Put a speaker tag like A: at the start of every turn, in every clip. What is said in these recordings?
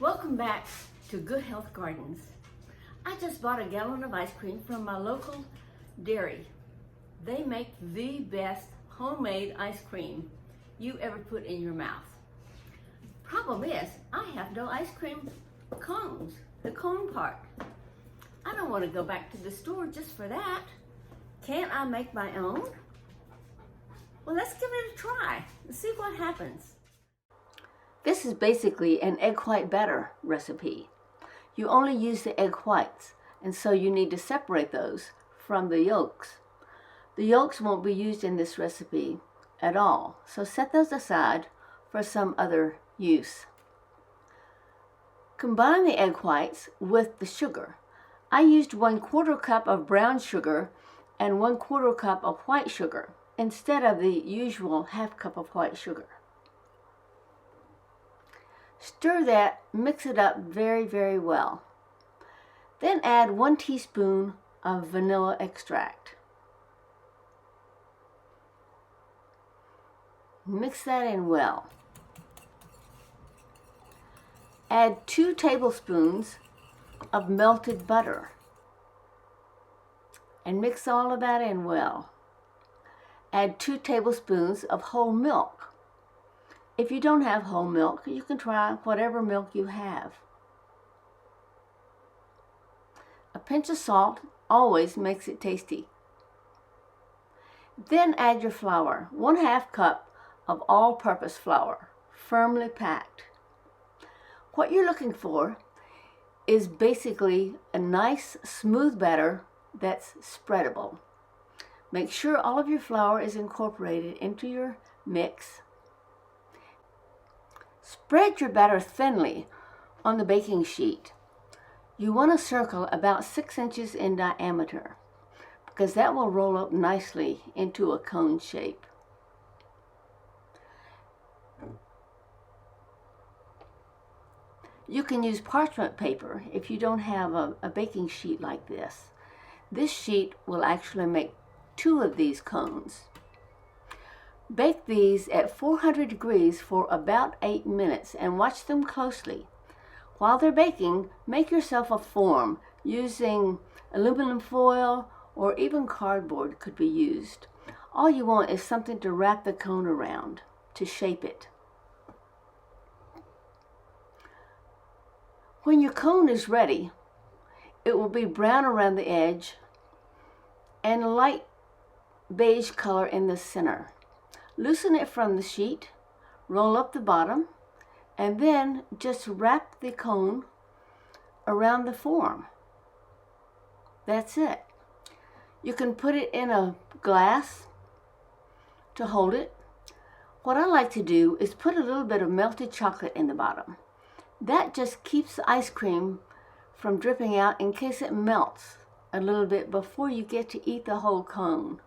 A: Welcome back to Good Health Gardens. I just bought a gallon of ice cream from my local dairy. They make the best homemade ice cream you ever put in your mouth. Problem is, I have no ice cream cones, the cone part. I don't want to go back to the store just for that. Can't I make my own? Well, let's give it a try and see what happens. This is basically an egg white batter recipe. You only use the egg whites, and so you need to separate those from the yolks. The yolks won't be used in this recipe at all, so set those aside for some other use. Combine the egg whites with the sugar. I used 1/4 cup of brown sugar and 1/4 cup of white sugar instead of the usual 1/2 cup of white sugar. Stir that, mix it up very, very well. Then add 1 teaspoon of vanilla extract. Mix that in well. Add 2 tablespoons of melted butter and mix all of that in well. Add 2 tablespoons of whole milk. If you don't have whole milk, you can try whatever milk you have. A pinch of salt always makes it tasty. Then add your flour, 1/2 cup of all-purpose flour, firmly packed. What you're looking for is basically a nice smooth batter that's spreadable. Make sure all of your flour is incorporated into your mix. Spread your batter thinly on the baking sheet. You want a circle about 6 inches in diameter because that will roll up nicely into a cone shape. You can use parchment paper if you don't have a baking sheet like this. This sheet will actually make 2 of these cones. Bake these at 400 degrees for about 8 minutes and watch them closely. While they're baking, make yourself a form using aluminum foil or even cardboard could be used. All you want is something to wrap the cone around to shape it. When your cone is ready, it will be brown around the edge and a light beige color in the center. Loosen it from the sheet, roll up the bottom, and then just wrap the cone around the form. That's it. You can put it in a glass to hold it. What I like to do is put a little bit of melted chocolate in the bottom. That just keeps the ice cream from dripping out in case it melts a little bit before you get to eat the whole cone.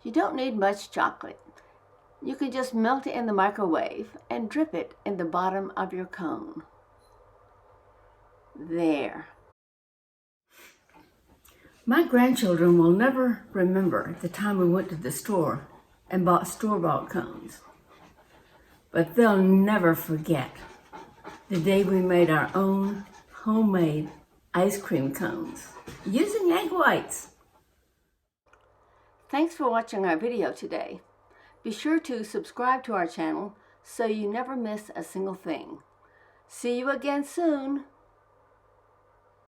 A: You don't need much chocolate. You can just melt it in the microwave and drip it in the bottom of your cone. There. My grandchildren will never remember the time we went to the store and bought store-bought cones. But they'll never forget the day we made our own homemade ice cream cones using egg whites. Thanks for watching our video today. Be sure to subscribe to our channel so you never miss a single thing. See you again soon.